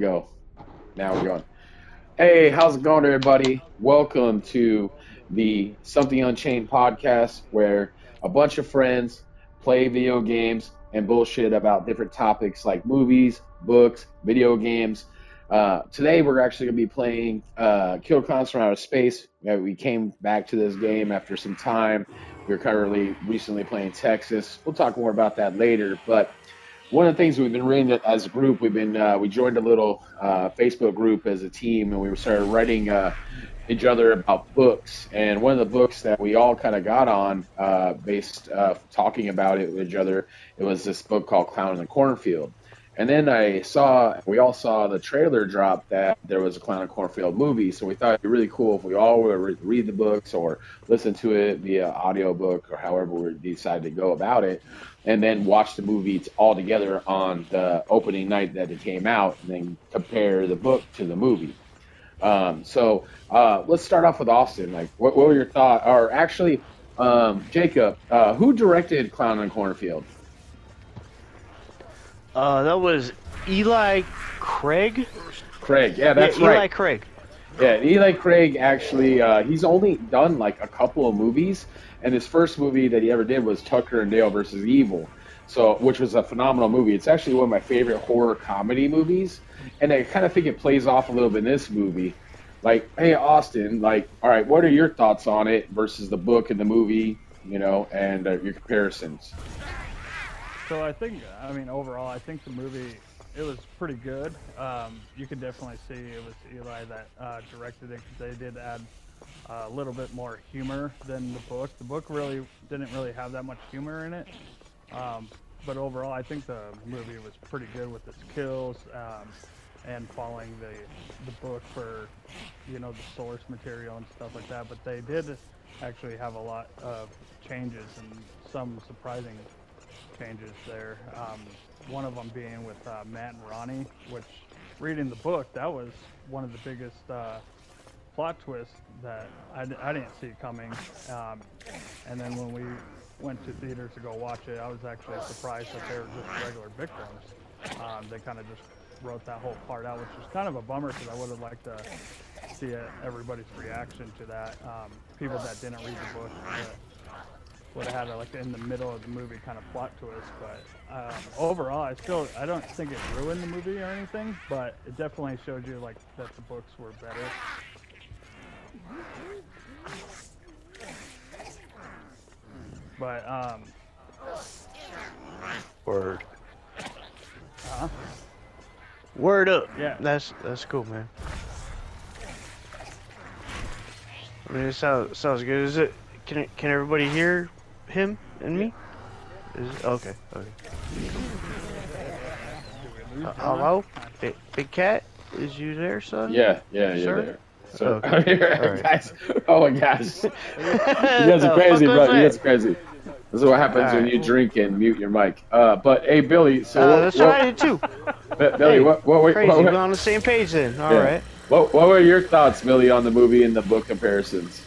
Go. Now we're going. Hey, how's it going, everybody? Welcome to the Something Unchained podcast, where a bunch of friends play video games and bullshit about different topics like movies, books, video games. Today, we're actually going to be playing Killer Klowns from Outer Space. We came back to this game after some time. We're currently recently playing Texas. We'll talk more about that later, but one of the things we've been reading as a group, we joined a little Facebook group as a team, and we started writing each other about books. And one of the books that we all kind of got on, based talking about it with each other, it was this book called Clown in the Cornfield. And then we all saw the trailer drop that there was a Clown in the Cornfield movie. So we thought it'd be really cool if we all would read the books or listen to it via audiobook or however we decide to go about it, and then watch the movie all together on the opening night that it came out, and then compare the book to the movie. Let's start off with Austin. Like, what were your thoughts? Or actually, Jacob, who directed Clown in the Cornfield? That was Eli Craig. Craig, yeah, that's Eli right. Craig. Yeah, Eli Craig actually, he's only done like a couple of movies, and his first movie that he ever did was Tucker and Dale versus Evil, which was a phenomenal movie. It's actually one of my favorite horror comedy movies, and I kind of think it plays off a little bit in this movie. Like, hey, Austin, like, all right, what are your thoughts on it versus the book and the movie, and your comparisons? So I mean, overall, I think the movie, it was pretty good. You could definitely see it was Eli that directed it, because they did add a little bit more humor than the book. The book really didn't really have that much humor in it. But overall, I think the movie was pretty good with its kills, and following the book for, the source material and stuff like that. But they did actually have a lot of changes and some surprising changes there. One of them being with Matt and Ronnie, which, reading the book, that was one of the biggest plot twists that I didn't see coming. And then when we went to theaters to go watch it, I was actually surprised that they were just regular victims. They kind of just wrote that whole part out, which was kind of a bummer, because I would have liked to see everybody's reaction to that. People that didn't read the book would have had a, like, in the middle of the movie kind of plot twist. But overall, I don't think it ruined the movie or anything, but it definitely showed you like that the books were better. But Word. huh? Word up. Yeah. That's cool, man. I mean, it sounds good. Is it? Can everybody hear him and me? Okay. Hello, Big Cat. Is you there, son? Yeah, you're Sir? there. So, Okay. All right. guys, oh my gosh, you guys are crazy, bro. You guys are crazy. This is what happens when you drink and mute your mic. But hey, Billy. So that's what I did too. Billy, Hey, what Crazy. We're on the same page then. All right. What were your thoughts, Billy, on the movie and the book comparisons?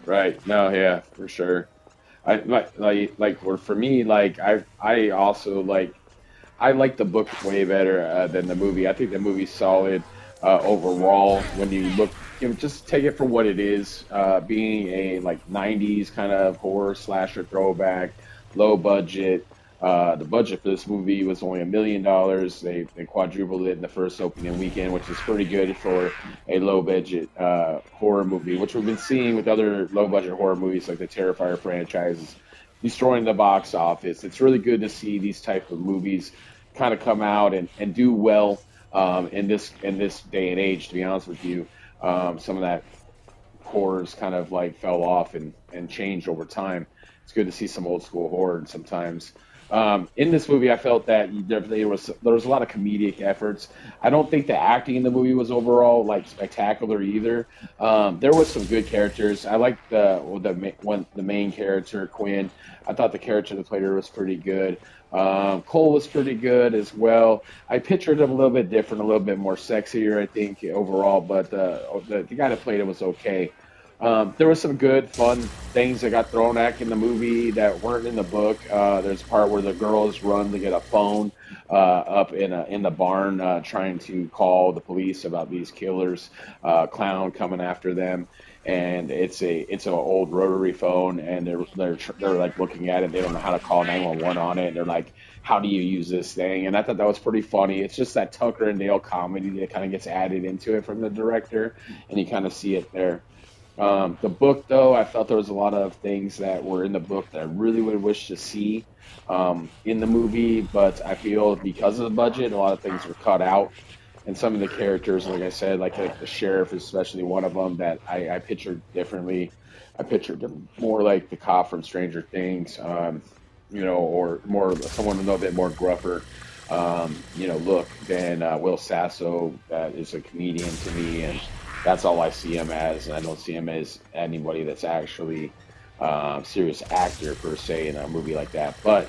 Right. No, yeah, for sure. For me, like I also I like the book way better than the movie. I think the movie's solid overall. When you look, just take it for what it is, being a like '90s kind of horror slasher throwback, low budget. The budget for this movie was only $1 million. They quadrupled it in the first opening weekend, which is pretty good for a low budget horror movie, which we've been seeing with other low budget horror movies like the Terrifier franchise, destroying the box office. It's really good to see these type of movies kind of come out and do well in this day and age. To be honest with you, some of that horrors kind of like fell off and changed over time. It's good to see some old school horror sometimes. In this movie, I felt that there was a lot of comedic efforts. I don't think the acting in the movie was overall like spectacular either. There was some good characters. I liked the main character Quinn. I thought the character that played her was pretty good. Cole was pretty good as well. I pictured him a little bit different, a little bit more sexier, I think, overall. But the guy that played it was okay. There was some good, fun things that got thrown at in the movie that weren't in the book. There's a part where the girls run to get a phone up in the barn, trying to call the police about these killers, clown coming after them. And it's an old rotary phone, and they're like looking at it. They don't know how to call 911 on it. And they're like, "How do you use this thing?" And I thought that was pretty funny. It's just that Tucker and Dale comedy that kind of gets added into it from the director, and you kind of see it there. The book, though, I felt there was a lot of things that were in the book that I really would wish to see in the movie, but I feel because of the budget, a lot of things were cut out. And some of the characters, like I said, like the sheriff is especially one of them that I pictured differently. I pictured him more like the cop from Stranger Things, or more someone a little bit more gruffer, look than Will Sasso. That is a comedian to me, and that's all I see him as. And I don't see him as anybody that's actually serious actor per se in a movie like that. But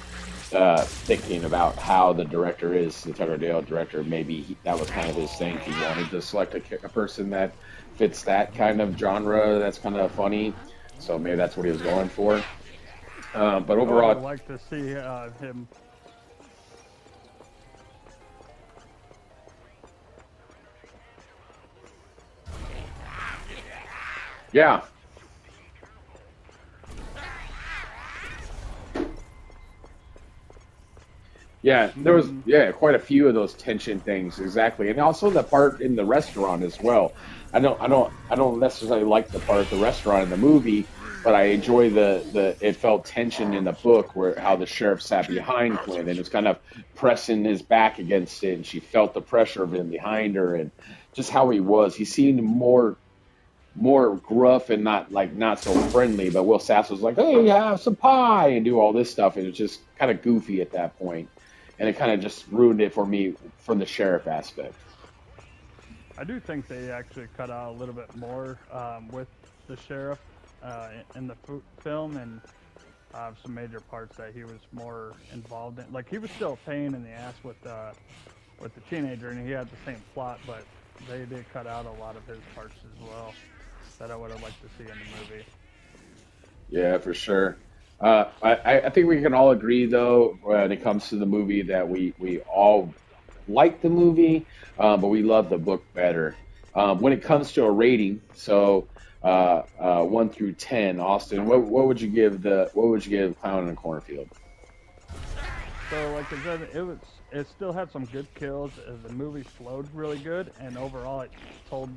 thinking about how the director is, the Tucker Dale director, maybe that was kind of his thing. He wanted to select a person that fits that kind of genre that's kind of funny. So maybe that's what he was going for. But I would overall, like to see him. yeah. Yeah, there was quite a few of those tension things exactly, and also the part in the restaurant as well. I don't necessarily like the part at the restaurant in the movie, but I enjoy the it felt tension in the book where how the sheriff sat behind Quinn and was kind of pressing his back against it, and she felt the pressure of him behind her, and just how he was. He seemed more gruff and not so friendly, but Will Sass was like, "Hey, have some pie," and do all this stuff, and it was just kind of goofy at that point, and it kind of just ruined it for me from the sheriff aspect. I do think they actually cut out a little bit more with the sheriff in the film, and some major parts that he was more involved in. Like he was still a pain in the ass with the teenager, and he had the same plot, but they did cut out a lot of his parts as well that I would have liked to see in the movie. Yeah, for sure. I think we can all agree though when it comes to the movie that we all like the movie, but we love the book better. When it comes to a rating, so 1 through 10, Austin, what would you give Clown and Cornfield? So, like I said, it still had some good kills. The movie flowed really good, and overall, it told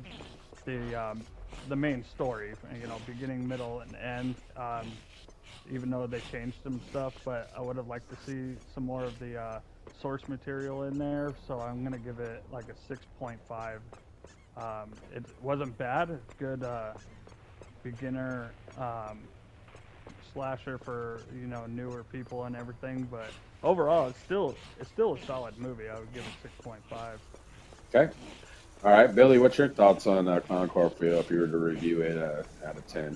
the main story. You know, beginning, middle, and end. Even though they changed some stuff, but I would have liked to see some more of the source material in there. So I'm gonna give it like a 6.5. It wasn't bad. It's good beginner slasher for newer people and everything. But overall, it's still a solid movie. I would give it 6.5. Okay. All right, Billy, what's your thoughts on Clown Cornfield if you were to review it out of 10?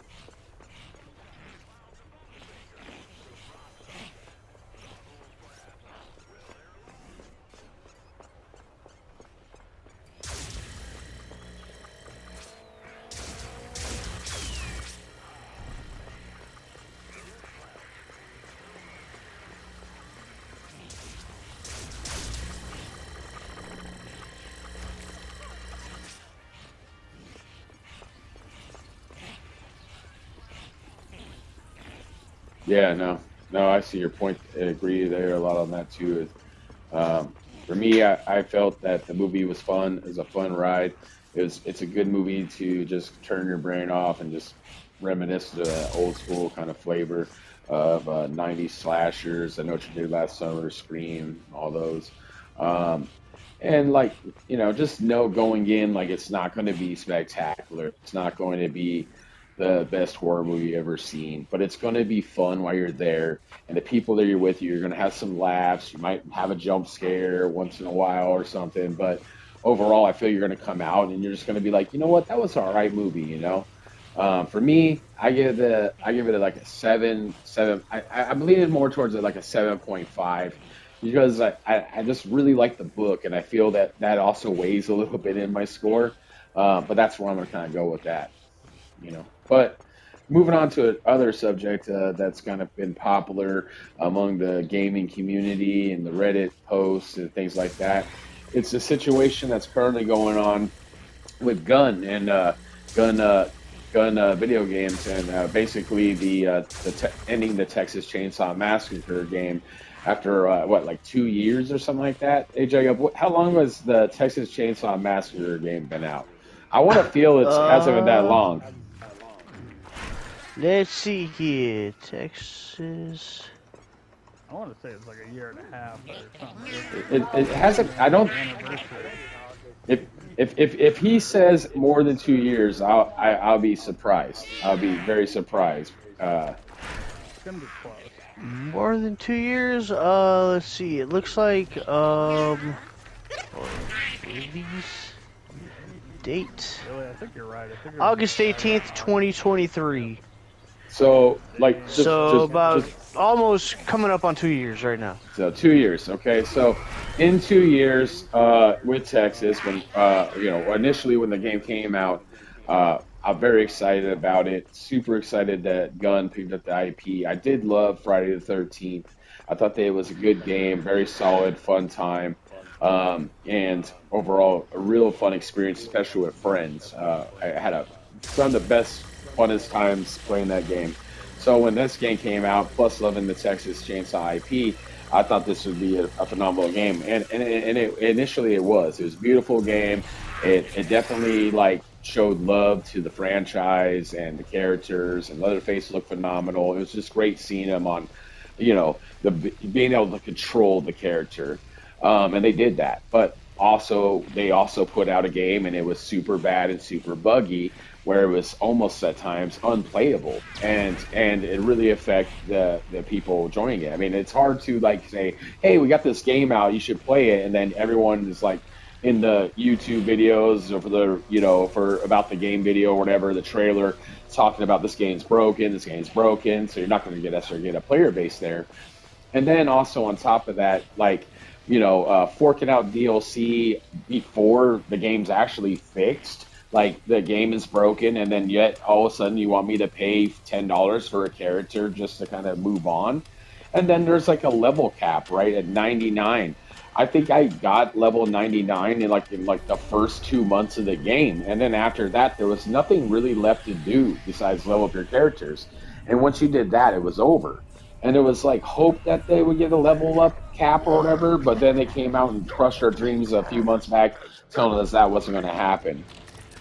Yeah, no, I see your point. I agree there a lot on that too. For me, I felt that the movie was fun. It was a fun ride. It's a good movie to just turn your brain off and just reminisce the old school kind of flavor of '90s slashers. I know what you did last summer, Scream, all those. Um, and like just know going in like it's not going to be spectacular. It's not going to be the best horror movie you've ever seen, but it's going to be fun while you're there. And the people that you're with, you're going to have some laughs. You might have a jump scare once in a while or something, but overall, I feel you're going to come out and you're just going to be like, you know what, that was an all right movie, you know. For me, I give it like a seven. I'm leaning more towards it like a 7.5 because I just really like the book and I feel that that also weighs a little bit in my score. But that's where I'm gonna kind of go with that, you know. But moving on to other subject that's kind of been popular among the gaming community and the Reddit posts and things like that. It's a situation that's currently going on with gun video games and basically ending the Texas Chainsaw Massacre game after what, like 2 years or something like that. Hey Jacob, how long was the Texas Chainsaw Massacre game been out? I want to feel it hasn't been that Uh, long. let's see here. Texas. I want to say it's like a year and a half or something. It It's hasn't. I don't. anniversary. If if he says more than 2 years, I'll be surprised. I'll be very surprised. It's gonna be close. More than 2 years? Let's see. It looks like, release date. Really, I think you're right. I think it was August right 18th, around August. 2023. So like So about just almost coming up on 2 years right now. so 2 years. Okay, so in 2 years with Texas, when initially when the game came out, I'm very excited about it. Super excited that Gunn picked up the IP. I did love Friday the 13th. I thought that it was a good game, very solid, fun time. And overall, a real fun experience, especially with friends. I had some of the best, funnest times playing that game. So when this game came out, plus loving the Texas Chainsaw IP, I thought this would be a phenomenal game, initially it was. It was a beautiful game. It definitely like showed love to the franchise and the characters, and Leatherface looked phenomenal. It was just great seeing him on, the being able to control the character, and they did that. But also, they also put out a game, and it was super bad and super buggy, where it was almost at times unplayable, and it really affect the people joining it. I mean, it's hard to like say, hey, we got this game out, you should play it, and then everyone is like in the YouTube videos or for the for about the game video or whatever, the trailer talking about this game's broken, so you're not going to get a player base there. And then also on top of that, like, forking out DLC before the game's actually fixed. Like the game is broken, and then yet all of a sudden you want me to pay $10 for a character just to kind of move on. And then there's like a level cap, right, at 99. I think I got level 99 in like the first 2 months of the game, and then after that there was nothing really left to do besides level up your characters. And once you did that, it was over. And it was like hope that they would get a level up cap or whatever, but then they came out and crushed our dreams a few months back, telling us that wasn't going to happen.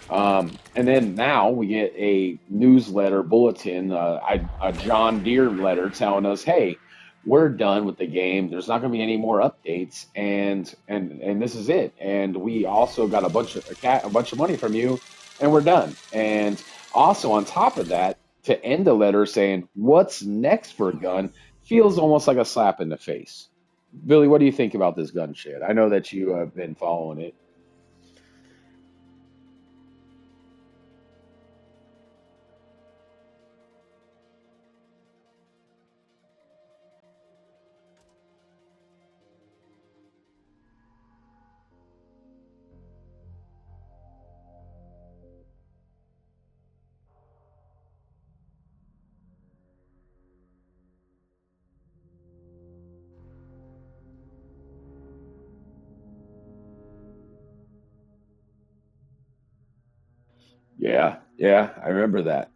And then now we get a newsletter bulletin, a John Deere letter telling us, "Hey, we're done with the game. There's not going to be any more updates, and this is it. And we also got a bunch of money from you, and we're done." And also on top of that, to end the letter saying, "What's next for Gun?" feels almost like a slap in the face. Billy, what do you think about this gun shit? I know that you have been following it. Yeah, yeah, I remember that.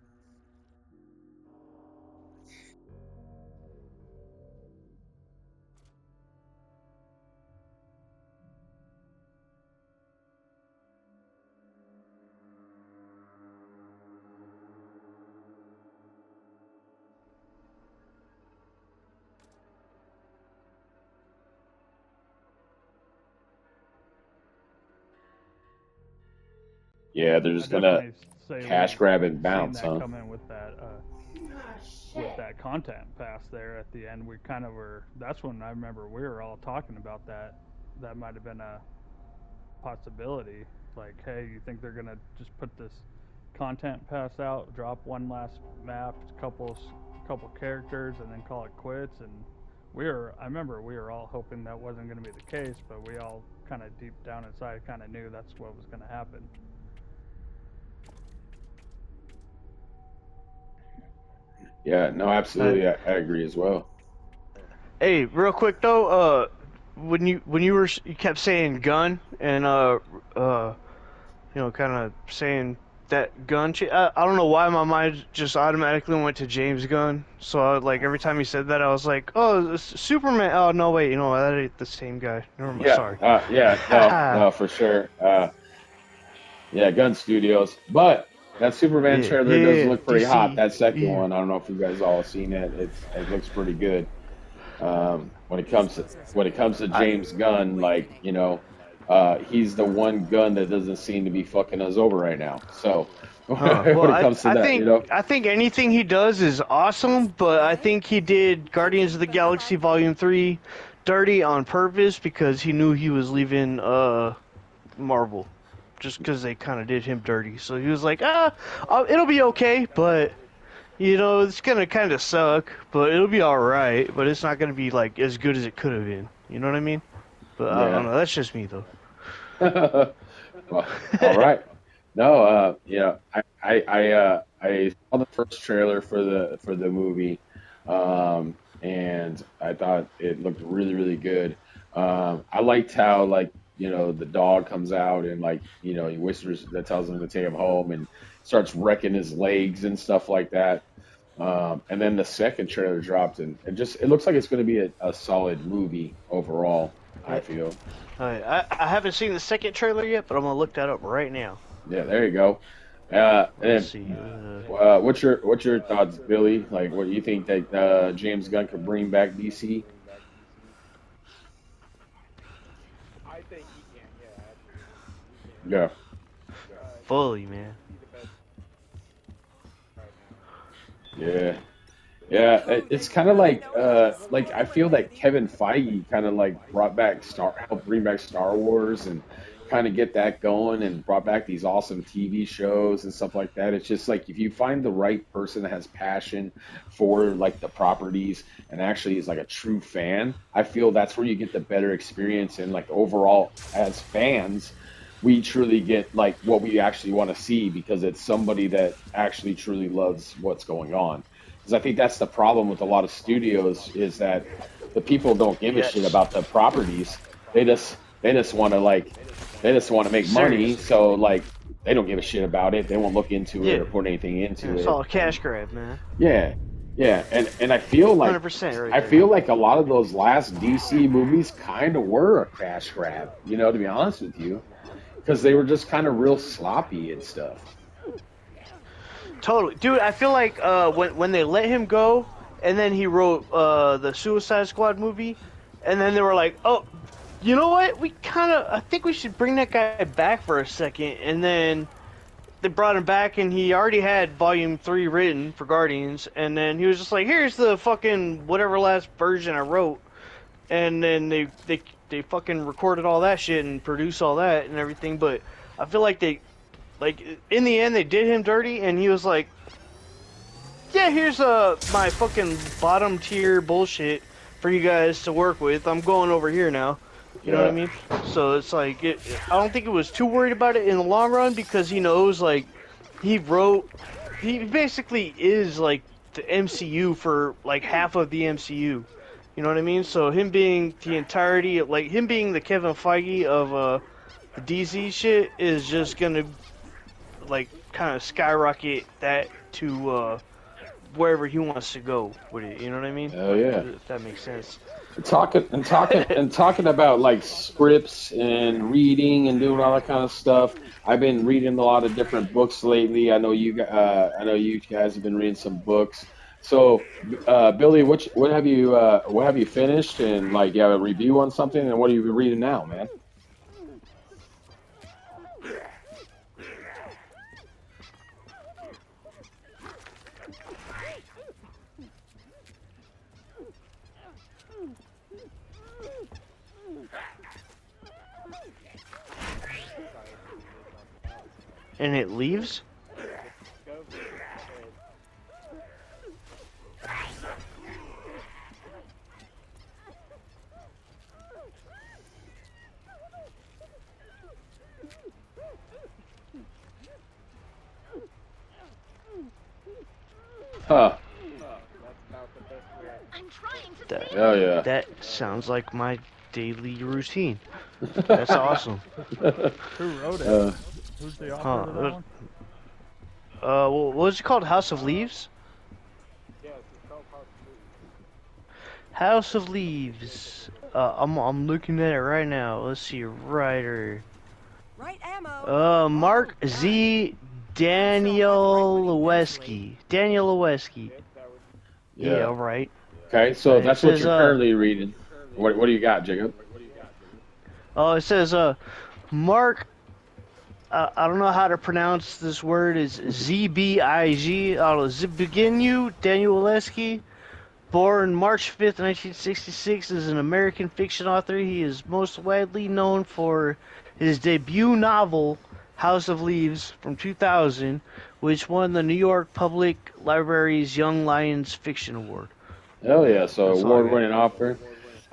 Yeah, they're I just gonna. definitely say cash grab and bounce, seen that huh? come in with that content pass there at the end. We kind of were. That's when I remember we were all talking about that. That might have been a possibility. Like, hey, you think they're gonna just put this content pass out, drop one last map, couple characters, and then call it quits? And I remember we were all hoping that wasn't gonna be the case, but we all kind of deep down inside kind of knew that's what was gonna happen. Yeah, no, absolutely, I agree as well. Hey, real quick though, when you kept saying gun and kind of saying that gun. I don't know why my mind just automatically went to James Gunn. So like every time he said that, I was like, oh, Superman. Oh no, wait, that ain't the same guy. Never mind. Yeah, Sorry. no, for sure. Yeah, Gun Studios, but that Superman trailer does look pretty DC. hot. That second Yeah. one, I don't know if you guys all seen it. It looks pretty good. When it comes to James Gunn, like he's the one gun that doesn't seem to be fucking us over right now. So Well, when it comes to that, I think anything he does is awesome, but I think he did Guardians of the Galaxy Volume 3 dirty on purpose because he knew he was leaving Marvel. Just because they kind of did him dirty. So he was like, it'll be okay, but, it's going to kind of suck, but it'll be alright, but it's not going to be, like, as good as it could have been. You know what I mean? But I don't know. That's just me, though. Well, all right. No, I saw the first trailer for the movie, and I thought it looked really, really good. I liked how the dog comes out and he whispers that tells him to take him home and starts wrecking his legs and stuff like that. And then the second trailer dropped and it looks like it's going to be a solid movie overall. I feel. I haven't seen the second trailer yet, but I'm gonna look that up right now. Yeah, there you go. Let's see. What's your thoughts, Billy? Like, what do you think that James Gunn could bring back DC? I think he can, Yeah. Fully, man. Yeah. Yeah, it's kind of like I feel that Kevin Feige kind of helped bring back Star Wars and kind of get that going and brought back these awesome TV shows and stuff like that. It's just like if you find the right person that has passion for the properties and actually is like a true fan, I feel that's where you get the better experience and overall as fans, we truly get what we actually want to see because it's somebody that actually truly loves what's going on. Because I think that's the problem with a lot of studios is that the people don't give a shit about the properties. They just want to make money. So they don't give a shit about it. They won't look into it or put anything into it. It's all a cash grab, man. Yeah, and I feel like 100% right I there. feel like a lot of those last DC movies kind of were a cash grab. To be honest with you, because they were just kind of real sloppy and stuff. Totally, dude. I feel like when they let him go, and then he wrote the Suicide Squad movie, and then they were like, "Oh, you know what? I think we should bring that guy back for a second." And then they brought him back, and he already had Volume 3 written for Guardians, and then he was just like, "Here's the fucking whatever last version I wrote," and then they fucking recorded all that shit and produced all that and everything. But I feel like in the end, they did him dirty, and he was like, "Yeah, here's my fucking bottom tier bullshit for you guys to work with. I'm going over here now." You know what I mean? So it's like, I don't think it was too worried about it in the long run because he knows, he basically is, the MCU for, half of the MCU. You know what I mean? So him being the entirety, him being the Kevin Feige of the DC shit is just gonna kind of skyrocket that to wherever he wants to go with it. You know what I mean? Oh yeah. If that makes sense. Talking about scripts and reading and doing all that kind of stuff. I've been reading a lot of different books lately. I know you guys have been reading some books. So, Billy, what have you finished? And you have a review on something? And what are you reading now, man? And it leaves? Huh. Oh yeah. That sounds like my daily routine. That's awesome. Who wrote it? Who's the author of that one? What was it called? House of Leaves? Yes, it's called House of Leaves. I'm looking at it right now. Let's see, writer. Right ammo. Mark Z. Danielowski. Yeah, right. Okay, so It that's what says, you're currently reading. What do you got, Jacob? Oh, it says, Mark, I don't know how to pronounce this word, is ZBIG, I don't know, Zbigniew Danielowski, born March 5th, 1966, is an American fiction author. He is most widely known for his debut novel, House of Leaves, from 2000, which won the New York Public Library's Young Lions Fiction Award. Oh yeah, so That's all I award-winning author.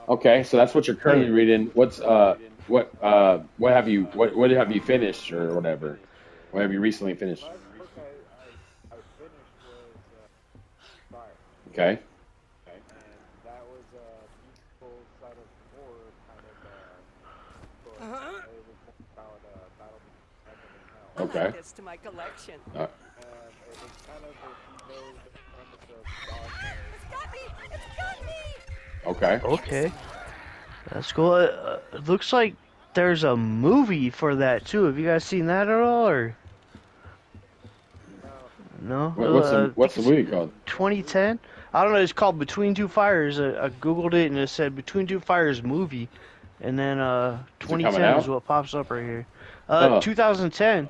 Okay, so that's what you're currently reading. What have you finished or whatever? What have you recently finished? last book I finished was Fire. Okay. And that was a musical side of horror kind of book. It was more about battle between heaven and hell. Okay. Add this to my collection. And it was kind of, if you know the premise of Dog It's got me! It's got me! Okay. Okay. That's cool. It looks like there's a movie for that, too. Have you guys seen that at all, or? No? What's the movie called? 2010? I don't know, it's called Between Two Fires. I googled it and it said Between Two Fires movie. And then 2010 out? is what pops up right here. Oh. 2010.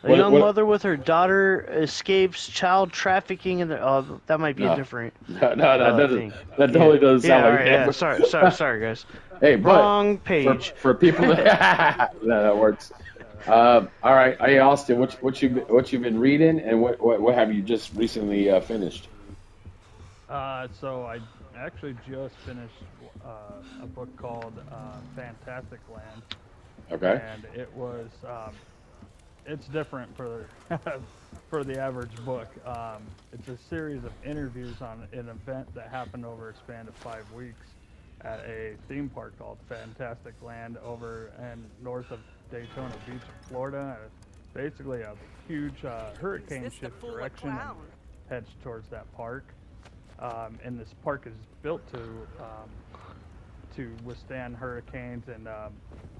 A What- young what- mother with her daughter escapes child trafficking in the... Oh, that might be No. a different... No, that doesn't. thing. That totally doesn't sound Yeah, like right, that. yeah. Sorry, guys. Hey, but Wrong page. for people that no, that works. All right, hey Austin, what you been reading, and what have you just recently finished? So I actually just finished a book called Fantastic Land, Okay. and it was it's different for for the average book. It's a series of interviews on an event that happened over a span of 5 weeks at a theme park called Fantastic Land over in north of Daytona Beach, Florida. Basically, a huge hurricane Is this the shift fool direction and clown? heads towards that park. And this park is built to withstand hurricanes, and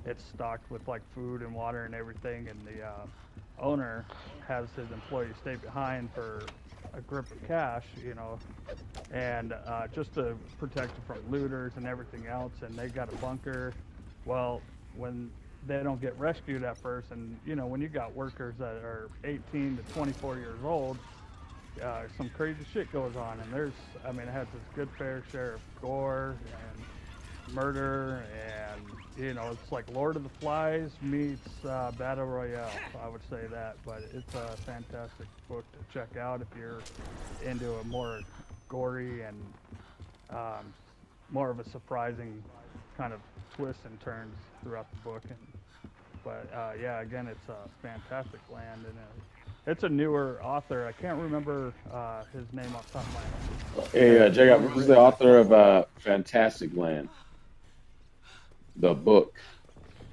it's stocked with like food and water and everything. And the owner has his employees stay behind for a grip of cash, and just to protect them from looters and everything else. And they got a bunker. Well, when they don't get rescued at first, and when you got workers that are 18 to 24 years old, some crazy shit goes on, and it has this good fair share of gore and murder, and it's like Lord of the Flies meets Battle Royale. I would say that, but it's a fantastic book to check out if you're into a more gory and more of a surprising kind of twists and turns throughout the book. But again, it's a Fantastic Land, and it's a newer author. I can't remember his name off the top of my head. Hey, Jacob, who's the author of Fantastic Land? The book.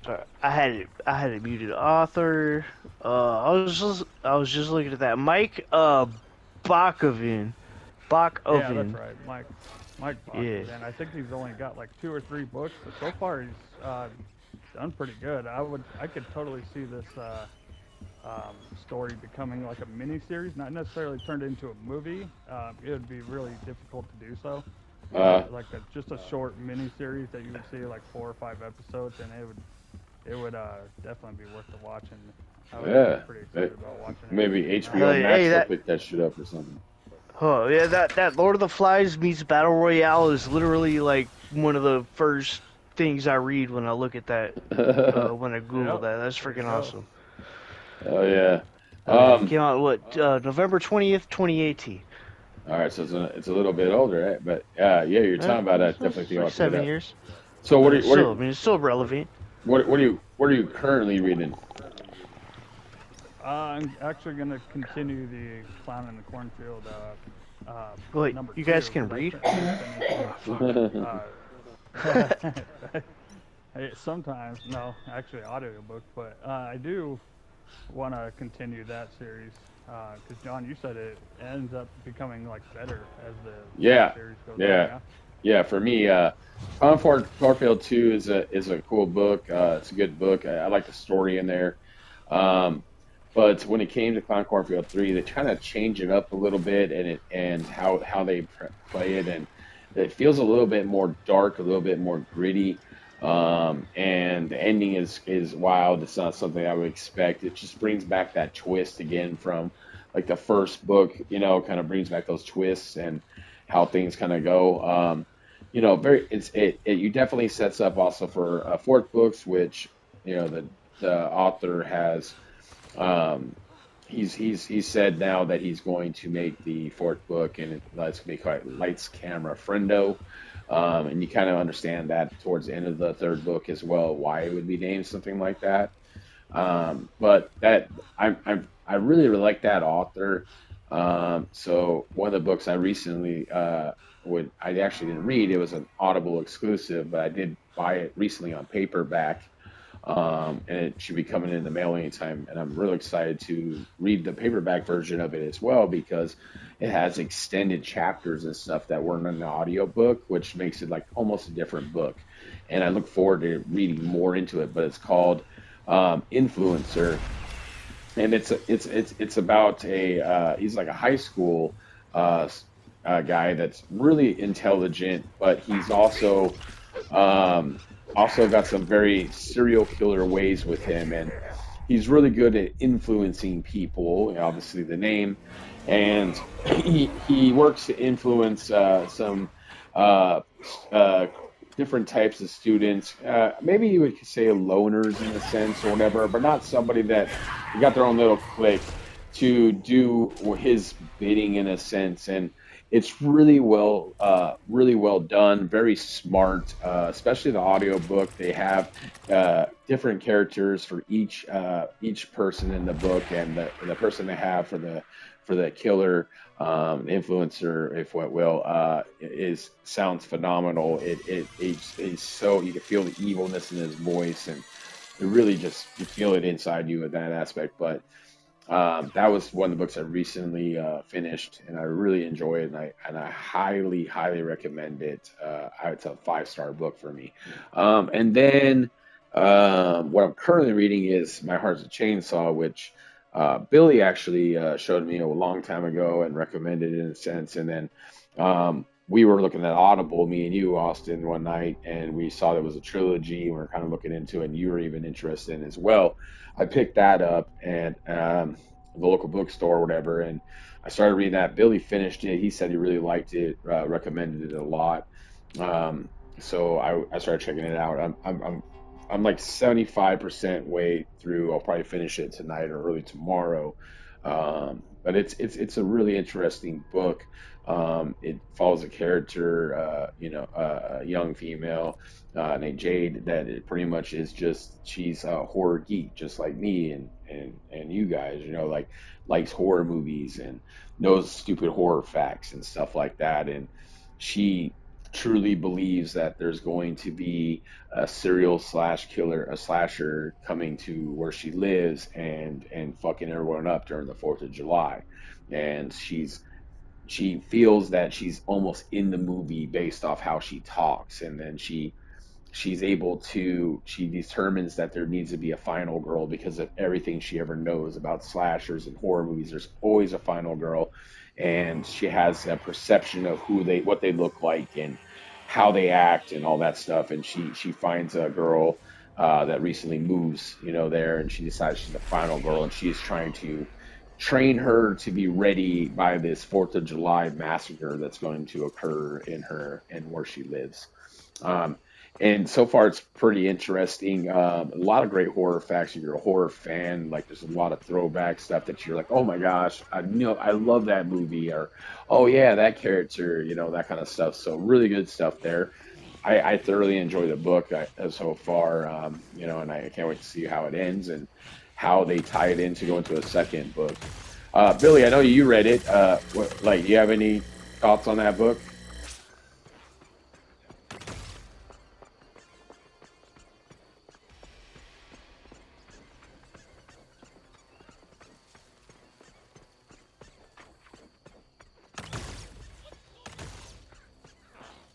Sorry, I had it muted. Author. I was just looking at that. Mike Bakovin. Yeah, that's right, Mike Bakovin. Yeah. And I think he's only got like 2 or 3 books, but so far he's done pretty good. I could totally see this story becoming like a mini series, not necessarily turned into a movie. It would be really difficult to do so. Just a short mini series that you would see like 4 or 5 episodes, and it would definitely be worth the watching. I would be pretty excited about watching it. Maybe HBO Max will pick that shit up or something. Oh yeah, that Lord of the Flies meets Battle Royale is literally like one of the first things I read when I look at that when I Google that. That's freaking awesome. Oh yeah. It Um, came out November 20th, 2018. all right, so it's a little bit older, right? But yeah, you're talking about that. Definitely It's think I'll like pick it 7 years. So But it's still, I mean, it's still relevant. what are you currently reading? I'm actually gonna continue the Clown in the Cornfield Wait, number you guys two can because read? I finished. Sometimes, no, actually audiobook, but I do want to continue that series because John, you said it ends up becoming like better as the Yeah, series goes on. yeah, Yeah. yeah. For me, Cornfield 2 is a cool book. It's a good book. I like the story in there. Um, but when it came to Clown Cornfield 3, they kind of change it up a little bit, and how they play it, and it feels a little bit more dark, a little bit more gritty. And the ending is wild. It's not something I would expect. It just brings back that twist again from like the first book, kind of brings back those twists and how things kind of go. Very it you definitely sets up also for fourth books, which the author has he's said now that he's going to make the fourth book, and it's going to be called Lights Camera Friendo. And you kind of understand that towards the end of the third book as well, why it would be named something like that. But that I really like that author. So one of the books I recently I actually didn't read. It was an Audible exclusive, but I did buy it recently on paperback. And it should be coming in the mail anytime. And I'm really excited to read the paperback version of it as well because it has extended chapters and stuff that weren't in the audiobook, which makes it like almost a different book. And I look forward to reading more into it. But it's called Influencer, and it's about a he's like a high school guy that's really intelligent, but he's also got some very serial killer ways with him, and he's really good at influencing people. Obviously, the name, and he works to influence some uh, uh, different types of students. Maybe you would say loners in a sense or whatever, but not somebody that got their own little clique to do his bidding in a sense. And it's really well done, very smart, especially the audiobook. They have different characters for each person in the book, and the person they have for the killer influencer, if what will, is sounds phenomenal. It's so you can feel the evilness in his voice, and it really just you feel it inside you in that aspect. But that was one of the books I recently finished, and I really enjoy it, and I highly recommend it. It's a 5-star book for me. And then what I'm currently reading is My Heart's a Chainsaw, which Billy actually showed me a long time ago and recommended it in a sense. And then we were looking at Audible, me and you, Austin, one night, and we saw there was a trilogy. And we were kind of looking into it, and you were even interested in it as well. I picked that up at the local bookstore or whatever, and I started reading that. Billy finished it. He said he really liked it, recommended it a lot. So I started checking it out. I'm like 75% way through. I'll probably finish it tonight or early tomorrow. But it's a really interesting book. It follows a character, a young female named Jade that it pretty much is just she's a horror geek just like me and you guys, like likes horror movies and knows stupid horror facts and stuff like that. And she truly believes that there's going to be a serial slash killer, a slasher coming to where she lives and fucking everyone up during the 4th of July. And she feels that she's almost in the movie based off how she talks, and then she determines that there needs to be a final girl because of everything she ever knows about slashers and horror movies. There's always a final girl, and she has a perception of what they look like and how they act and all that stuff. And she finds a girl that recently moves, there, and she decides she's the final girl, and she's trying to train her to be ready by this 4th of July massacre that's going to occur in her and where she lives. Um, And so far, it's pretty interesting. A lot of great horror facts. If you're a horror fan, like there's a lot of throwback stuff that you're like, oh my gosh, I love that movie, or oh yeah, that character, that kind of stuff. So really good stuff there. I thoroughly enjoy the book so far, and I can't wait to see how it ends and how they tie it in to go into a second book. Billy, I know you read it. Do you have any thoughts on that book?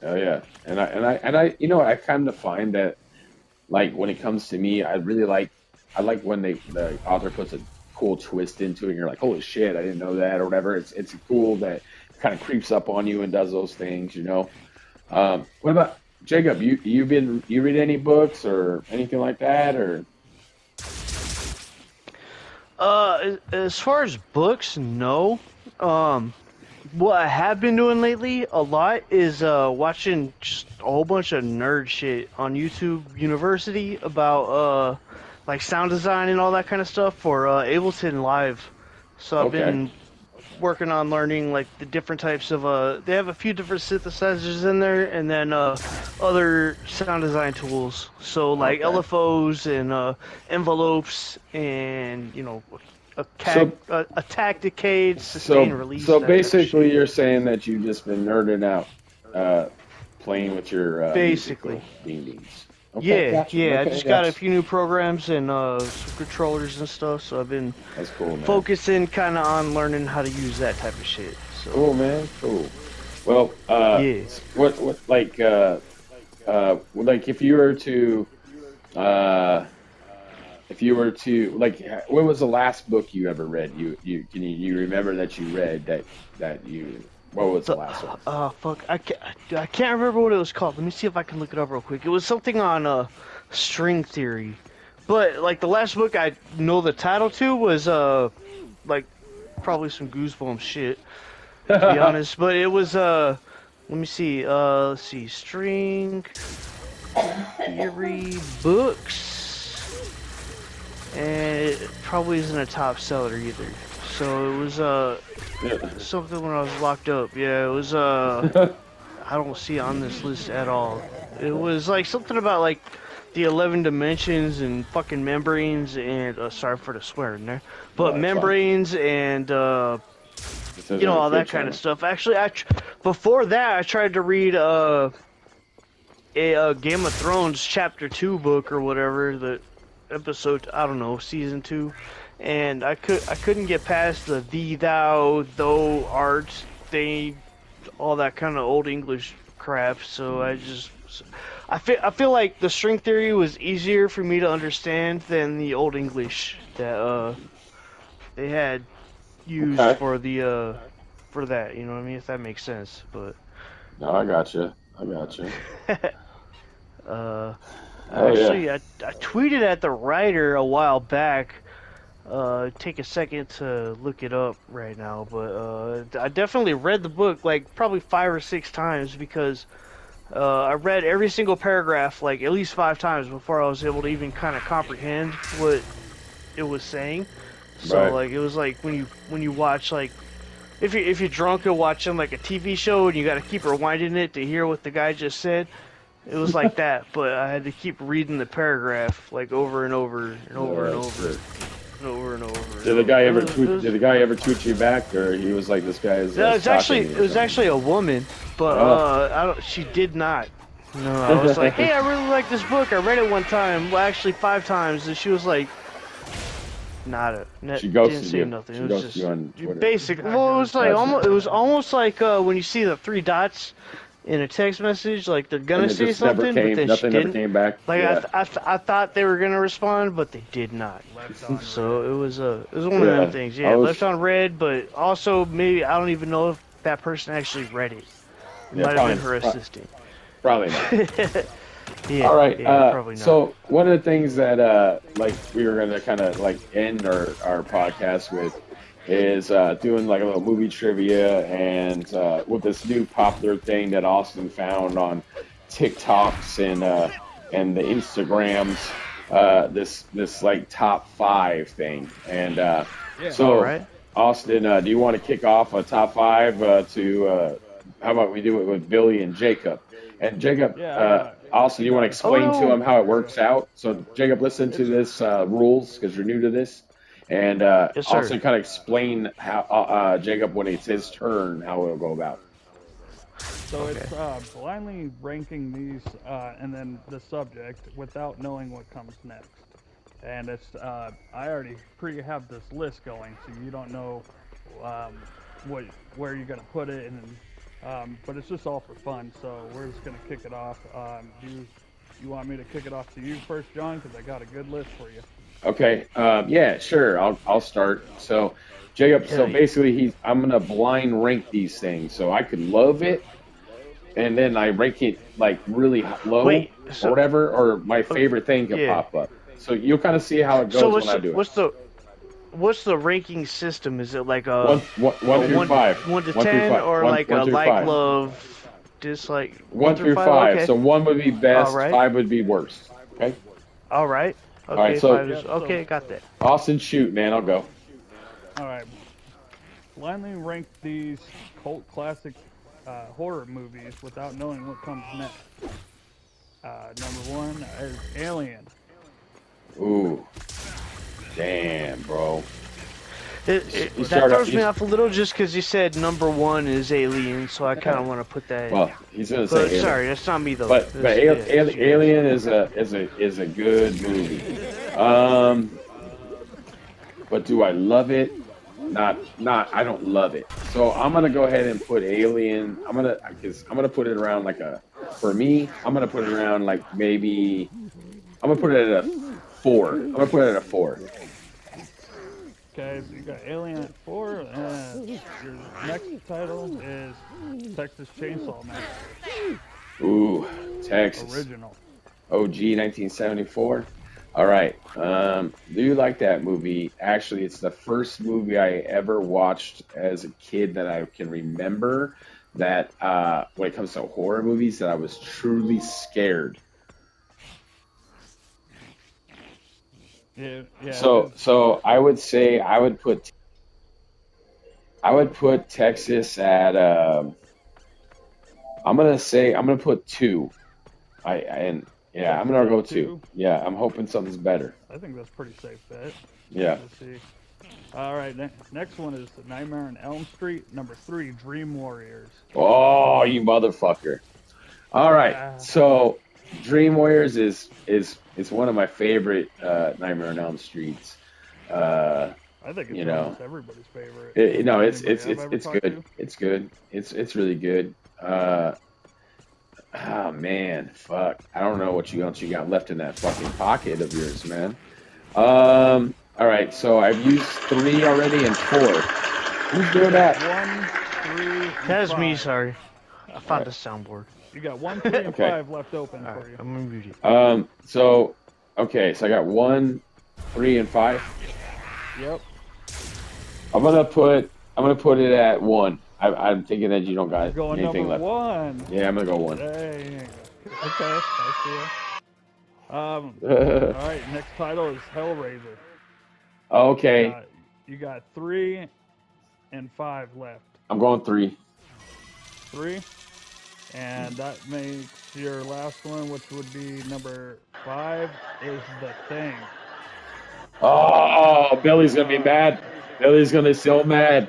Oh yeah, I kind of find that like when it comes to me, I like when the author puts a cool twist into it. And you're like, holy shit, I didn't know that or whatever. It's cool that kind of creeps up on you and does those things. What about Jacob? You read any books or anything like that or? As far as books, no. What I have been doing lately a lot is watching just a whole bunch of nerd shit on YouTube University about like sound design and all that kind of stuff for Ableton Live. So I've been working on learning like the different types of they have a few different synthesizers in there, and then other sound design tools. So like LFOs and envelopes and attack, decade, sustain, release. So basically, you're saying that you've just been nerding out, playing with your basically beans. Okay, gotcha. I just got a few new programs and some controllers and stuff. So I've been focusing kind of on learning how to use that type of shit. So. Cool, man. Cool. Well, what like if you were to what was the last book you ever read? You remember that you read what was the last one? Fuck, I can't remember what it was called. Let me see if I can look it up real quick. It was something on string theory, but like the last book I know the title to was like probably some Goosebumps shit, to be honest. But it was let me see, let's see, string theory books. And it probably isn't a top seller either. So it was something when I was locked up. Yeah, it was I don't see it on this list at all. It was like something about like the 11 dimensions and fucking membranes and sorry for the swearing there, but membranes and all that kind of stuff. Actually, before that I tried to read a Game of Thrones chapter 2 book or whatever, the episode, I don't know, season 2, and I couldn't get past the thee, thou, thou, art, they, all that kind of old English crap. So I feel like the string theory was easier for me to understand than the old English that they had used for the for that. You know what I mean? If that makes sense, but. No, I gotcha. Actually, I tweeted at the writer a while back. Take a second to look it up right now, but I definitely read the book like probably 5 or 6 times because I read every single paragraph like at least 5 times before I was able to even kind of comprehend what it was saying. So like it was like when you watch like if you're drunk and watching like a TV show and you got to keep rewinding it to hear what the guy just said. It was like that, but I had to keep reading the paragraph like over and over and over and over and over and over. Did the guy ever tweet you back, or he was like, "This guy is"? No, it was actually a woman, but she did not. No, I was like, "Hey, I really like this book. I read it one time, well, actually 5 times," and she was like, She didn't say nothing. It was just basic. Well, it was almost like when you see the 3 dots. In a text message, like they're gonna say something, but then nothing she didn't. Never came back. Like I thought they were gonna respond, but they did not. So it was one of them things. Yeah, left on read, but also maybe I don't even know if that person actually read it. It might have been her assistant. Probably not. Yeah. All right. Probably not. So one of the things that like we were gonna kind of like end our podcast with is doing like a little movie trivia, and with this new popular thing that Austin found on TikToks and the Instagrams, this like top 5 thing. And so, All right. Austin, do you want to kick off a top 5 to? How about we do it with Billy and Jacob? And Jacob, Yeah, Austin, you want to explain to no. him how it works out? So, Jacob, listen to this rules because you're new to this, and Yes, sir. also kind of explain how Jacob, when it's his turn, how it'll go about. So it's blindly ranking these and then the subject without knowing what comes next. And it's I already have this list going, so you don't know what where you're gonna put it, and but it's just all for fun. So we're just gonna kick it off. You want me to kick it off to you first, John? Because I got a good list for you. Okay. Yeah, sure. I'll start. So, Jacob. So Yeah. basically, I'm gonna blind rank these things. So I could love it, and then I rank it like really low Wait, or so- whatever, or my favorite thing could Yeah. pop up. So you'll kind of see how it goes So when I do it. what's the ranking system? Is it like One a through 5. 1 to 1 through 10, 5. or One- like one a through like, 5. love, dislike? 1 through 5. Okay. So 1 would be best, All right. 5 would be worst. Okay. All right. Okay. right, so- 5 is Yeah, okay. Got that. Austin, shoot, man. I'll go. All right. Blindly rank these cult classic horror movies without knowing what comes next. Number 1 is Alien. Ooh. Damn, bro. You That start throws off- me off a little just because you said number 1 is Alien, so I kind of want to put that. Well, he's gonna say but Alien. sorry, that's not me though. But That's- yeah, Alien is a good movie. But do I love it? Not. I don't love it. So I'm gonna go ahead and put Alien. I'm gonna put it around like a. For me, I'm gonna put it around like maybe. I'm gonna put it at a 4. I'm gonna put it at a 4. Okay, so you got Alien at 4, and your next title is Texas Chainsaw Massacre. Ooh, Texas. Original. OG 1974. All right. Do you like that movie? Actually, it's the first movie I ever watched as a kid that I can remember that when it comes to horror movies that I was truly scared. Yeah. So I would say I would put Texas at I'm gonna put 2. I'm gonna go 2. Yeah, I'm hoping something's better. I think that's a pretty safe bet. Yeah. Let's see. All right, next one is Nightmare on Elm Street. Number 3, Dream Warriors. Oh, you motherfucker! All right, so Dream Warriors is one of my favorite Nightmare on Elm Streets. I think it's You know. almost everybody's favorite. It's Anybody I've ever it's talked good. to? It's good. It's really good. Oh man, fuck! I don't know what you got left in that fucking pocket of yours, man. All right, so I've used 3 already and 4. Who's doing that? 1, 3, and That's me. 5. Sorry, I found the soundboard. You got 1, 3, and Okay. 5 left open All for right, you. I'm gonna mute it. So okay, so I got 1, 3, and 5. Yep. I'm gonna put it at 1. I'm thinking that you don't got Going anything number left. 1. Yeah, I'm gonna go 1. Dang. Okay, I see ya. All right, next title is Hellraiser. Okay, You got 3 and 5 left. I'm going 3. 3, and that makes your last one, which would be number 5, is The Thing. Oh, Billy's gonna be mad. Billy's gonna be so mad.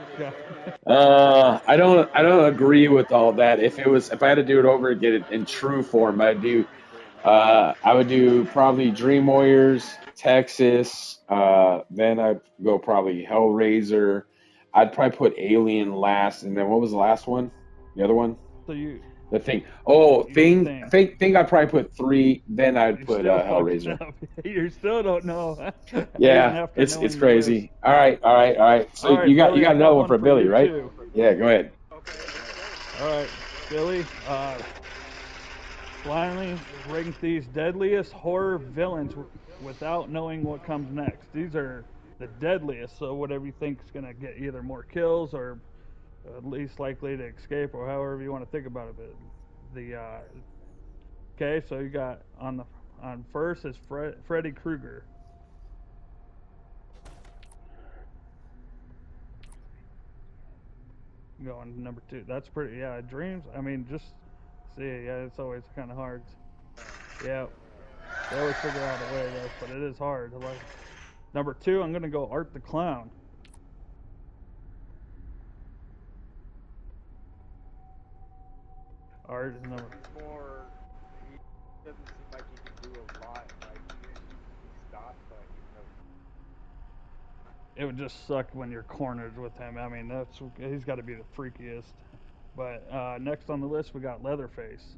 I don't agree with all that. If I had to do it over again in true form, I would do probably Dream Warriors, Texas. Then I'd go probably Hellraiser. I'd probably put Alien last, and then what was the last one? The other one? So you The Thing. Oh, You Thing. I'd probably put 3. Then I'd put still Hellraiser. fucked up. You still don't know. Even Yeah, after it's knowing the crazy. list. All right. So All right, you got Billy, I another one for Billy, you right? too. Yeah, go ahead. All right, Billy. Finally, rank these deadliest horror villains without knowing what comes next. These are the deadliest, so whatever you think is going to get either more kills or least likely to escape, or however you want to think about it. But Okay, so you got on first is Freddy Krueger. Going to number 2. That's pretty. Yeah, dreams. I mean, just see. Yeah, it's always kind of hard. Yeah, they always figure out a way, though, but it is hard. Like number 2, I'm gonna go Art the Clown. Art is number. More, he doesn't seem like he can do a lot. Like he stopped, but even though It would just suck when you're cornered with him. I mean, he's got to be the freakiest. But next on the list, we got Leatherface.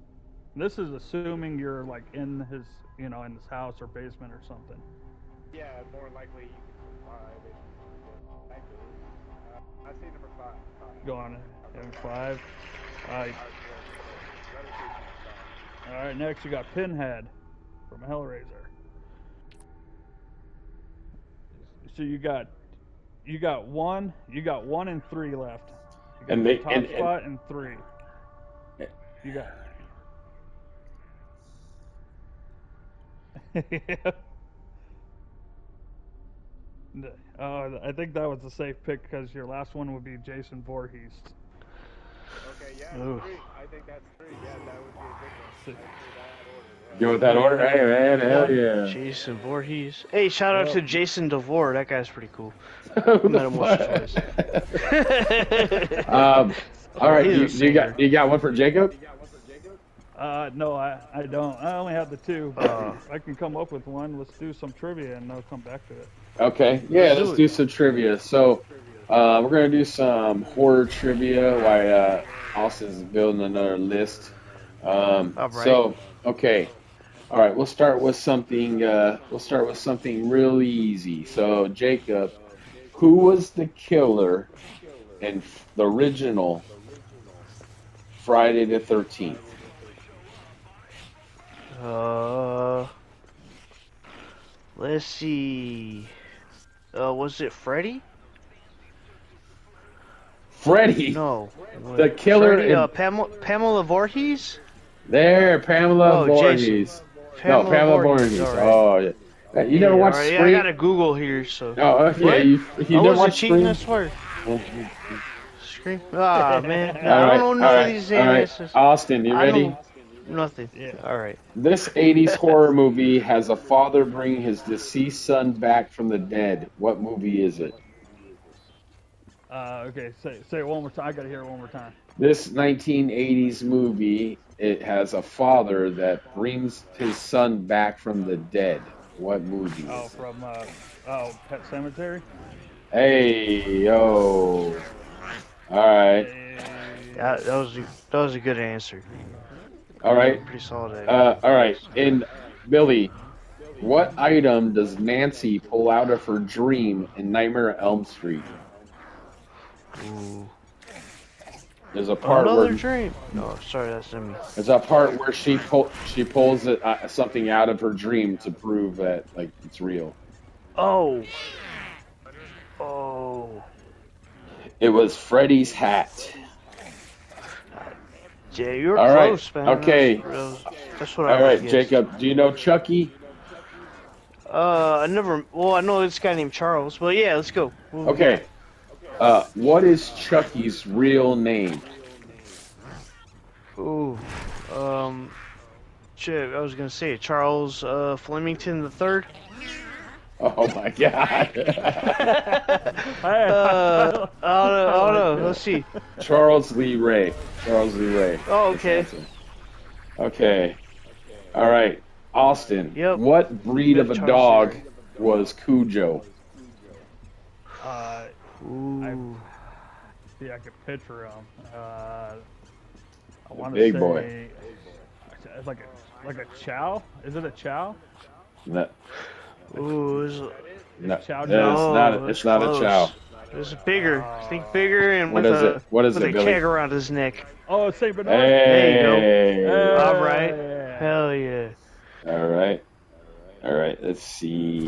This is assuming you're like in his, in his house or basement or something. yeah, more likely you can survive if you get snipers. I say number 5. Go on, number 5. All right, next you got Pinhead from Hellraiser. So you got 1 and 3 left. You got And the they top spot and 3. You got. I think that was a safe pick because your last one would be Jason Voorhees. Okay, yeah, 3. I think that's 3. Yeah, that would be a good one. Go with that order? Hey, man, hell yeah. Jason Voorhees. Hey, shout out to Jason DeVore. That guy's pretty cool. Who Met the him once or fuck? twice. All right, He's a you got one for Jacob? No, I don't. I only have the 2. But I can come up with one. Let's do some trivia and I'll come back to it. Okay, yeah, let's do some trivia. So, we're gonna do some horror trivia while Austin's building another list. right. So, okay, all right, we'll start with something. Really easy. So, Jacob, who was the killer in the original Friday the 13th? Let's see. Was it Freddy? Freddy. No. The killer Freddy, in... Pamela Voorhees? There, Pamela Voorhees. Pamela Voorhees. Right. Oh, yeah. You never watched right. Scream? I gotta Google here, so. Oh, yeah. You never watched cheating, I Scream? swear. Scream. Ah, man. I don't know none of these answers. Austin, you ready? Nothing. Yeah. All right. This 80s horror movie has a father bring his deceased son back from the dead. What movie is it? Okay, say it one more time. I gotta hear it one more time. This 1980s movie, it has a father that brings his son back from the dead. What movie is it? From Pet Sematary. Hey, yo. All right. Yeah, that was a good answer. All right. Pretty solid. All right. And Billy, what item does Nancy pull out of her dream in Nightmare on Elm Street? Ooh. There's a part Another where dream. No, sorry, that's me. there's a part where she pulls something out of her dream to prove that like it's real. Oh. It was Freddy's hat. Yeah, you were All right. close, man. Okay. That's what I All right, guessed. Jacob. Do you know Chucky? I never. Well, I know this guy named Charles, but yeah, let's go. Okay. What is Chucky's real name? Ooh. Shit, I was gonna say Charles Flemington the Third. Oh my God. I don't know. Let's see. Charles Lee Ray. Oh, okay. Okay. All right. Austin. Yep. What breed of a Charles dog Lee was Cujo? Ooh. See, I could picture him. I want to big say boy. It's like a chow. Is it a chow? No, Ooh. no, Chow it's Chow? not. It's not a chow. It's bigger. Think bigger and What with is a it? What is with it, a Billy? keg around his neck. Oh, it's Saint Bernard. Hey. All right. Hell yeah. All right. Let's see.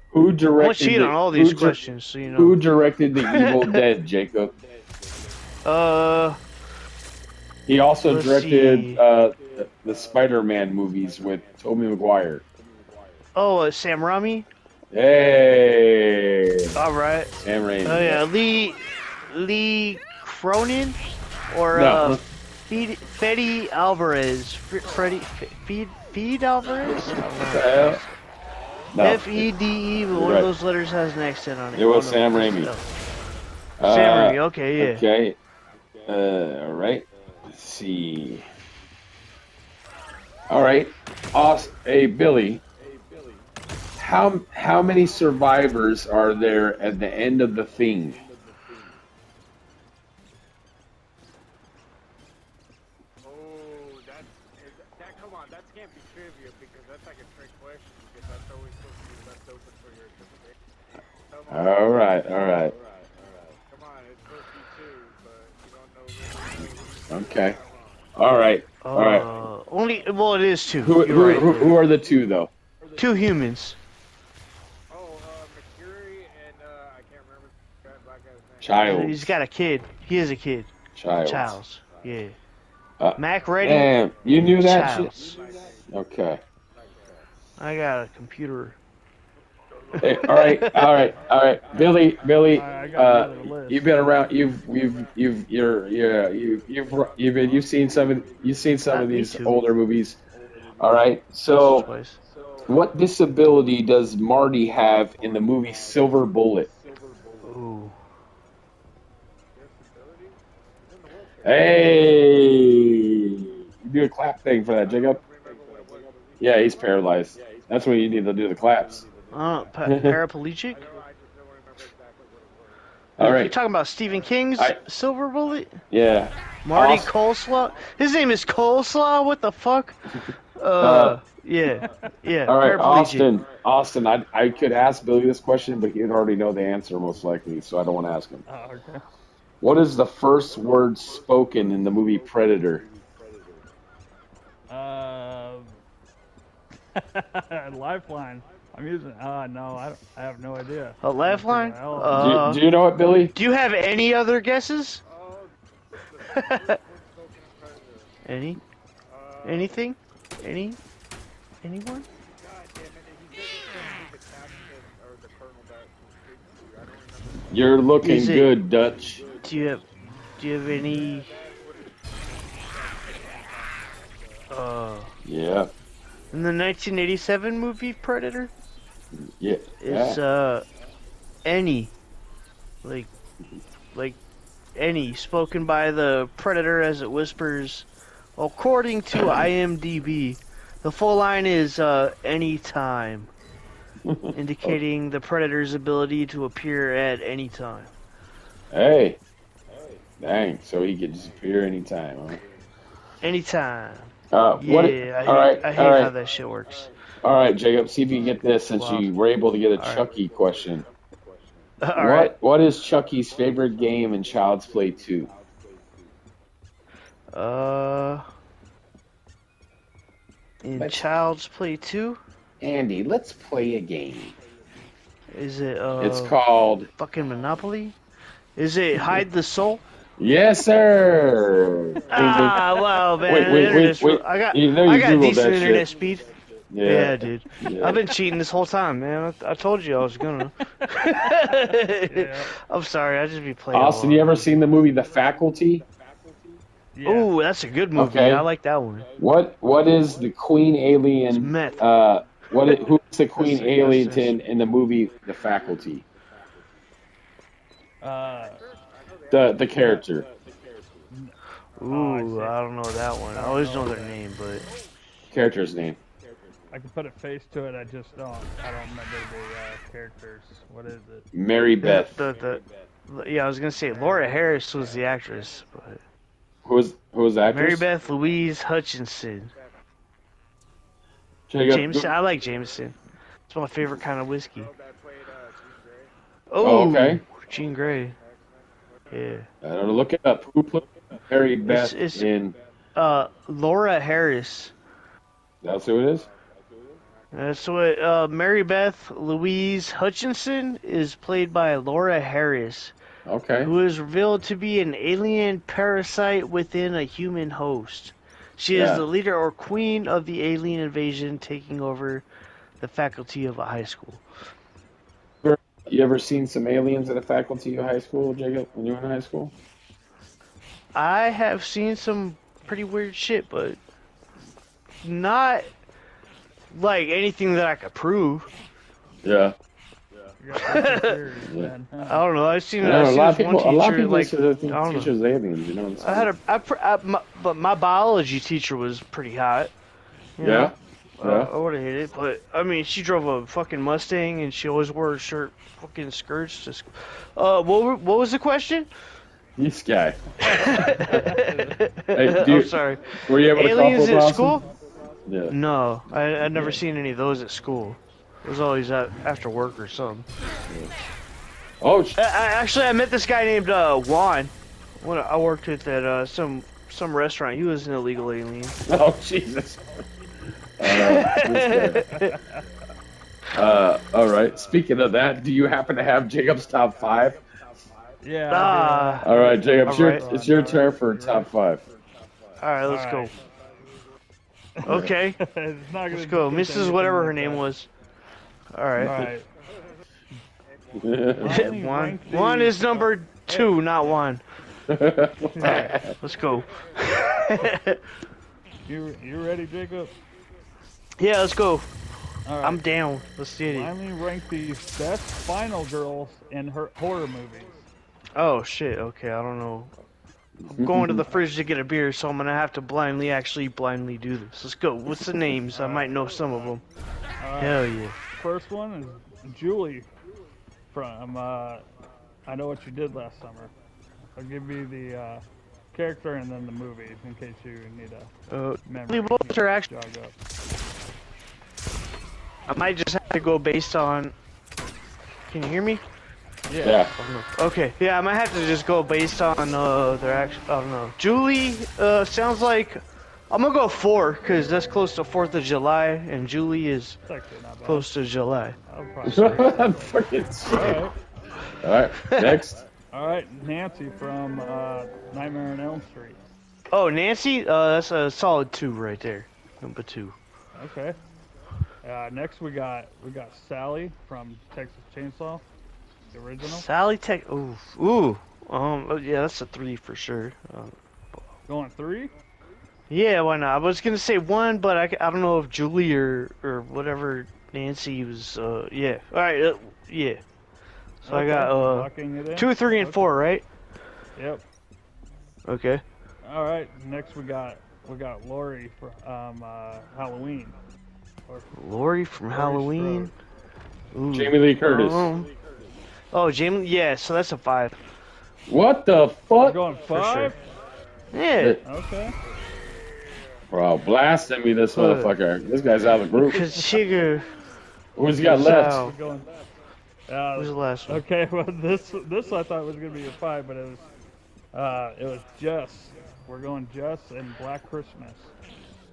Who I'm directed? cheating on all these questions, so you know. Who directed The Evil Dead, Jacob? Uh. He also Let's directed see. the Spider-Man movies with Tobey Maguire? Oh, Sam Raimi. Hey, All right. Sam Raimi. Oh yeah, Lee Cronin or No. Fede Alvarez. Fede Alvarez. What the hell? No, Fede. One right. of those letters has an accent on it. It was One Sam of Raimi. them. Sam Raimi. Okay, yeah. Okay. All right. Let's see. All right. Awesome. Hey, Billy. How many survivors are there at the end of the thing? Oh, that come on, that can't be trivia because that's like a trick question because that's always supposed to be left open for your interpretation. Come on. All right. All right. Come on, it's supposed to be two, but you don't know really. Okay. All right. All right. Well, it is two. Who You're right. who are the two though? Two humans. Oh, Mercury and I can't remember that black guy's name. Childs. He's got a kid. He is a kid. Childs. Childs. Yeah. Uh, Mac ready? Damn, you knew that Childs. shit? Okay. I got a computer. Hey, all right. Billy, I got another list. you've been around. You've seen some of Me these too. older movies. All right. So, Twice. what disability does Marty have in the movie Silver Bullet? Ooh. Hey, you do a clap thing for that, Jacob. Yeah, he's paralyzed. That's when you need to do the claps. Paraplegic? All You right. talking about Stephen King's Silver Bullet? Yeah. Marty Awesome. Coleslaw? His name is Coleslaw? What the fuck? Yeah. All right, paraplegic. Austin. I could ask Billy this question, but he'd already know the answer most likely, so I don't want to ask him. Oh, okay. What is the first word spoken in the movie Predator? Lifeline. I'm using. No, I have no idea. A lifeline? Do you know it, Billy? Do you have any other guesses? Any? Anything? Anyone? God damn it, he said the captain or the colonel that was speaking to you. I don't remember. You're looking Is it- good, Dutch. Do you have any? Yeah. In the 1987 movie Predator, Yeah. it's any, like any spoken by the Predator as it whispers. According to IMDb, the full line is anytime, indicating the Predator's ability to appear at any time. Hey. Dang. So he could disappear anytime, huh? Anytime. What? Yeah, I hate how that shit works. All right, Jacob. See if you can get this since Wow. you were able to get a All right. Chucky question. All right. What is Chucky's favorite game in Child's Play 2? In Child's Play 2, Andy, let's play a game. is it It's called. fucking Monopoly? Is it Hide the Soul? Yes, sir. Ah, wow, man. Wait, the internet's wait. I got You know you Googled decent that internet shit. speed. Yeah, Yeah, dude. yeah. I've been cheating this whole time, man. I told you I was gonna. I'm sorry, I just be playing. Austin, you ever seen the movie The Faculty? Yeah. Ooh, that's a good movie. Okay. I like that one. What is the queen It's alien? meth. Who's the queen Yes, alien yes. in the movie The Faculty? The character. Ooh, I don't know that one. I always know their name, but Character's name. I can put a face to it. I just don't. I don't remember the characters. What is it? Mary Beth. yeah, I was gonna say Laura Harris was the actress, but Who was the actress? Mary Beth Louise Hutchinson. Jacob, Jameson. I like Jameson. It's my favorite kind of whiskey. That played Jean Grey. Oh, okay. Jean Grey. Yeah. I don't know. Look it up. Who put Mary Beth It's- in? Laura Harris. That's who it is. That's what Mary Beth Louise Hutchinson is played by Laura Harris, Okay. who is revealed to be an alien parasite within a human host. She is Yeah. the leader or queen of the alien invasion, taking over the faculty of a high school. You ever seen some aliens at a faculty of high school, Jacob, when you were in high school? I have seen some pretty weird shit, but not like anything that I could prove. Yeah. You got some theories, then, I huh? don't know. I've seen. I I've know, seen this one a lot of teacher people like. say that I don't know. teachers aliens. You know what I I'm had saying? but my biology teacher was pretty hot. You Yeah. know? Yeah. I would have hit it, but I mean, she drove a fucking Mustang, and she always wore short fucking skirts. Just, what was the question? This guy. Hey, I'm sorry. Were you able to Aliens couple at Boston? school? Yeah. No, I'd never seen any of those at school. It was always after work or something. Oh, Actually, I met this guy named Juan when I worked with at some restaurant. He was an illegal alien. oh, Jesus. This guy. All right. Speaking of that, do you happen to have Jacob's top 5? Yeah. Ah. All right, Jacob. All right. It's your turn for top 5. All right, let's All right. go. Okay, It's not let's gonna go. be Mrs. Whatever her name was. All All right. right. Finally One. ranked the- One is number 2, not 1. Let's go. You ready, Jacob? Yeah, let's go. All right. I'm down. Let's get it. Finally ranked the best final girls in her horror movies. Oh shit. Okay, I don't know. I'm going to the fridge to get a beer, so I'm gonna have to blindly do this. Let's go. What's the names? I might know some of them. Hell yeah. First one is Julie from I Know What You Did Last Summer. I'll give you the character and then the movie in case you need a memory. What was her actual? Jog up. I might just have to go based on. Can you hear me? Yeah. Okay, yeah, I might have to just go based on their actual. I don't know. Julie sounds like I'm gonna go 4 because that's close to 4th of July, and Julie is It's actually not bad. close to July. I'll probably say. Fucking All right. All right. Next. All right, Nancy from Nightmare on Elm Street. Oh, Nancy, that's a solid 2 right there. Number 2. Okay. Next we got Sally from Texas Chainsaw, the original. Sally Tech. Ooh. Oh, yeah, that's a 3 for sure. Going 3. Yeah, why not? I was gonna say 1, but I don't know if Julie or whatever Nancy was. Yeah. All right. Yeah. So I got locking it in. 2, 3, and 4, right? Yep. Okay. All right. Next we got Lori from Halloween. Lori from Laurie Halloween. Ooh. Jamie Lee Curtis. Oh, Jamie. Yeah. So that's a 5. What the We're fuck? going 5. Yeah. Okay. Bro, blasting me, this motherfucker. This guy's out of the group. Because Chigga. Who's he got left? Wow. We're going. Who's the last one? Okay. Well, this I thought was gonna be a 5, but it was Jess. We're going Jess and Black Christmas.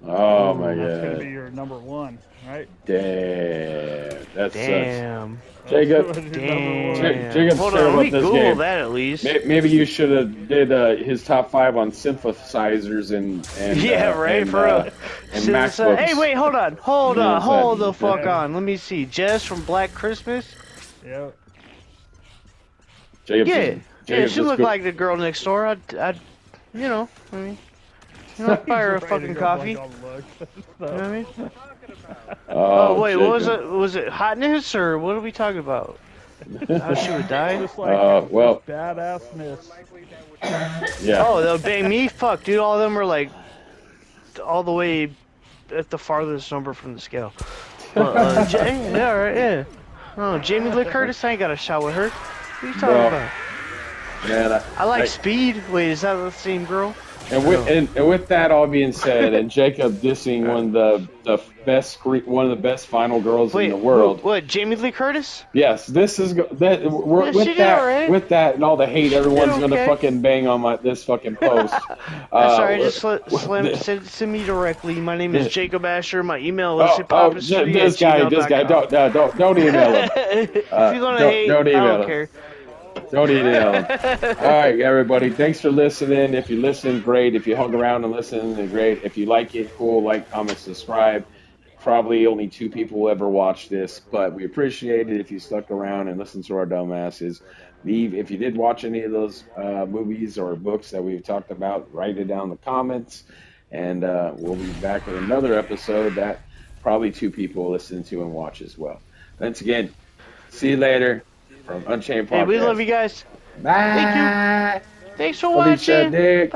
Oh my That's gonna god. be your number 1, right? Damn. That sucks. Damn. Jacob. That's your number Damn. one. Jacob's Hold sure on, about let me this Google game. that at least. Maybe you should have did his top 5 on synthesizers and Yeah, right, for real. and MacBooks. Hey, wait, hold on. Hold You know on. what I'm Hold saying? the fuck Yeah. on. Let me see. Jess from Black Christmas? Yep. Jacob, Yeah. Yeah, she let's looked go- like the girl next door. I'd you know, I mean, buy her a He's ready fucking to go coffee. blank on look. You know what I mean? Oh, Wait, what was Jacob. it? Was it hotness or what are we talking about? How she would die? Just like well, badassness. yeah. Oh, they'll bang me? Fuck, dude, all of them are like all the way at the farthest number from the scale. But, yeah, right, yeah. Oh, Jamie Lee Curtis, I ain't got a shot with her. What are you talking Bro. about? Man, I like Speed. Wait, is that the same girl? and with that all being said, and Jacob dissing one of the best final girls Wait, in the world. What? Jamie Lee Curtis? Yes, this is that. We're, Yeah, with she did that, alright. with that, and all the hate everyone's did gonna okay. fucking bang on this fucking post. Sorry, just send me directly. My name is Jacob Asher. My email is hiphopistry@gmail.com. This guy, don't email him. If you're gonna hate, don't I email don't him. care. Don't eat it, Ellen. All right, everybody. Thanks for listening. If you listen, great. If you hung around and listened, then great. If you like it, cool. Like, comment, subscribe. Probably only 2 people will ever watch this, but we appreciate it if you stuck around and listened to our dumbasses. Leave if you did watch any of those movies or books that we've talked about. Write it down in the comments, and we'll be back with another episode that probably 2 people will listen to and watch as well. Thanks again. See you later from Unchained Podcast. Hey, we love you guys. Bye. Thank you. Thanks for Felicia watching. Dick.